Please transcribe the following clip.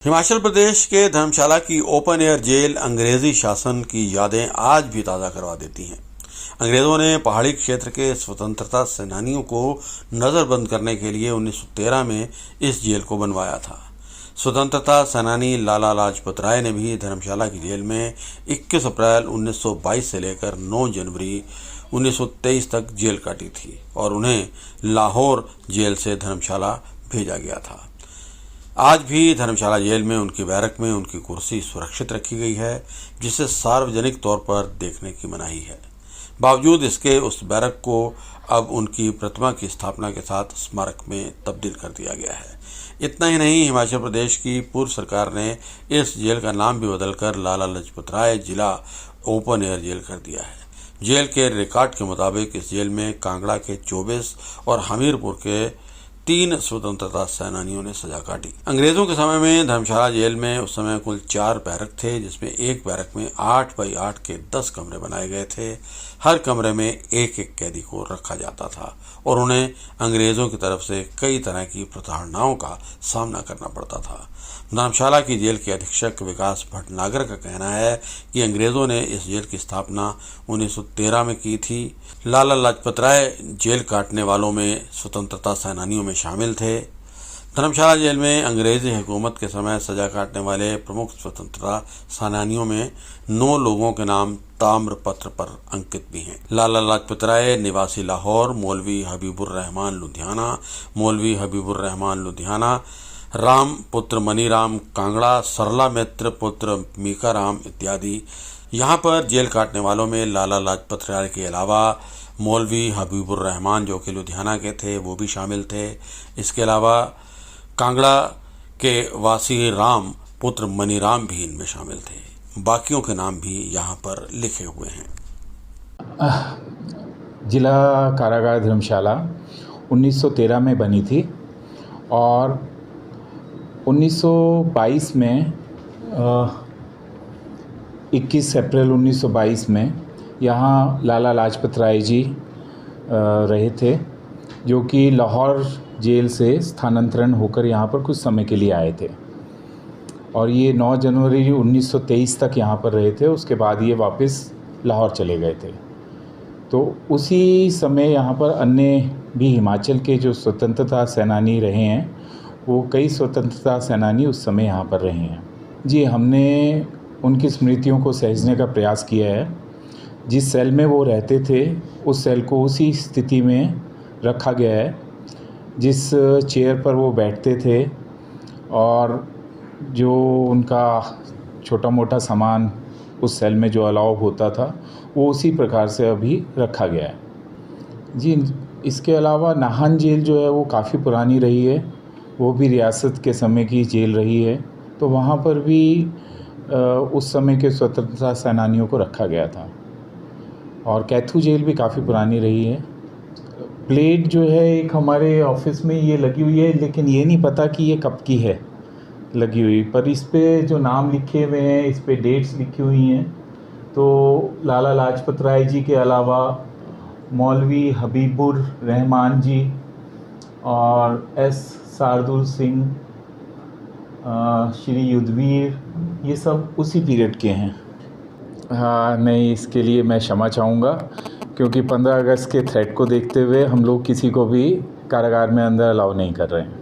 हिमाचल प्रदेश के धर्मशाला की open air jail अंग्रेजी शासन की यादें आज भी ताज़ा करवा देती हैं। अंग्रेजों ने पहाड़ी क्षेत्र के स्वतंत्रता सेनानियों को नज़रबंद करने के लिए 1913 में इस जेल को बनवाया था। स्वतंत्रता सेनानी लाला लाजपत राय ने भी धर्मशाला की जेल में 21 अप्रैल 1922 से लेकर 9 जनवरी 1923 तक जेल काटी थी और उन्हें लाहौर जेल से धर्मशाला भेजा गया था। आज भी धर्मशाला जेल में उनकी बैरक में उनकी कुर्सी सुरक्षित रखी गई है, जिसे सार्वजनिक तौर पर देखने की मनाही है। बावजूद इसके उस बैरक को अब उनकी प्रतिमा की स्थापना के साथ स्मारक में तब्दील कर दिया गया है। इतना ही नहीं, हिमाचल प्रदेश की पूर्व सरकार ने इस जेल का नाम भी बदलकर लाला लाजपत राय जिला ओपन एयर जेल कर दिया है। जेल के रिकॉर्ड के मुताबिक इस जेल में कांगड़ा के 24 और हमीरपुर के 3 स्वतंत्रता सेनानियों ने सजा काटी। अंग्रेजों के समय में धर्मशाला जेल में उस समय कुल 4 बैरक थे, जिसमें एक बैरक में 8 बाई 8 के 10 कमरे बनाए गए थे। हर कमरे में एक एक कैदी को रखा जाता था और उन्हें अंग्रेजों की तरफ से कई तरह की प्रताड़नाओं का सामना करना पड़ता था। धर्मशाला की जेल के अधीक्षक विकास भटनागर का कहना है कि अंग्रेजों ने इस जेल की स्थापना 1913 में की थी। लाला लाजपत राय जेल काटने वालों में स्वतंत्रता सेनानियों में शामिल थे। धर्मशाला जेल में अंग्रेजी हुकूमत के समय सजा काटने वाले प्रमुख स्वतंत्रता सेनानियों में 9 लोगों के नाम ताम्र पत्र पर अंकित भी हैं। लाला लाजपत राय निवासी लाहौर, मौलवी हबीबुर रहमान लुधियाना, मौलवी हबीबुर रहमान लुधियाना, राम पुत्र मनीराम कांगड़ा, सरला मित्र पुत्र मीका राम इत्यादि। यहाँ पर जेल काटने वालों में लाला लाजपत राय के अलावा मौलवी हबीबुर रहमान, जो कि लुधियाना के थे, वो भी शामिल थे। इसके अलावा कांगड़ा के वासी राम पुत्र मनीराम भी इनमें शामिल थे। बाकियों के नाम भी यहाँ पर लिखे हुए हैं। जिला कारागार धर्मशाला 1913 में बनी थी और 1922 में 21 अप्रैल 1922 में यहाँ लाला लाजपत राय जी रहे थे, जो कि लाहौर जेल से स्थानांतरण होकर यहाँ पर कुछ समय के लिए आए थे और ये 9 जनवरी 1923 तक यहाँ पर रहे थे। उसके बाद ये वापस लाहौर चले गए थे। तो उसी समय यहाँ पर अन्य भी हिमाचल के जो स्वतंत्रता सेनानी रहे हैं, वो कई स्वतंत्रता सेनानी उस समय यहाँ पर रहे हैं। जी, हमने उनकी स्मृतियों को सहेजने का प्रयास किया है। जिस सेल में वो रहते थे, उस सेल को उसी स्थिति में रखा गया है जिस चेयर पर वो बैठते थे, और जो उनका छोटा मोटा सामान उस सेल में जो अलाउ होता था, वो उसी प्रकार से अभी रखा गया है। जी, इसके अलावा नाहन जेल जो है वो काफ़ी पुरानी रही है, वो भी रियासत के समय की जेल रही है। तो वहाँ पर भी उस समय के स्वतंत्रता सेनानियों को रखा गया था। और कैथू जेल भी काफ़ी पुरानी रही है। प्लेट जो है एक हमारे ऑफिस में ये लगी हुई है, लेकिन ये नहीं पता कि ये कब की है लगी हुई, पर इस पे जो नाम लिखे हुए हैं, इस पे डेट्स लिखी हुई हैं। तो लाला लाजपत राय जी के अलावा मौलवी हबीबुर रहमान जी और एस शार्दुल सिंह, श्री युद्धवीर, ये सब उसी पीरियड के हैं। हाँ, नहीं, इसके लिए मैं क्षमा चाहूँगा, क्योंकि 15 अगस्त के थ्रेट को देखते हुए हम लोग किसी को भी कारागार में अंदर अलाउ नहीं कर रहे हैं।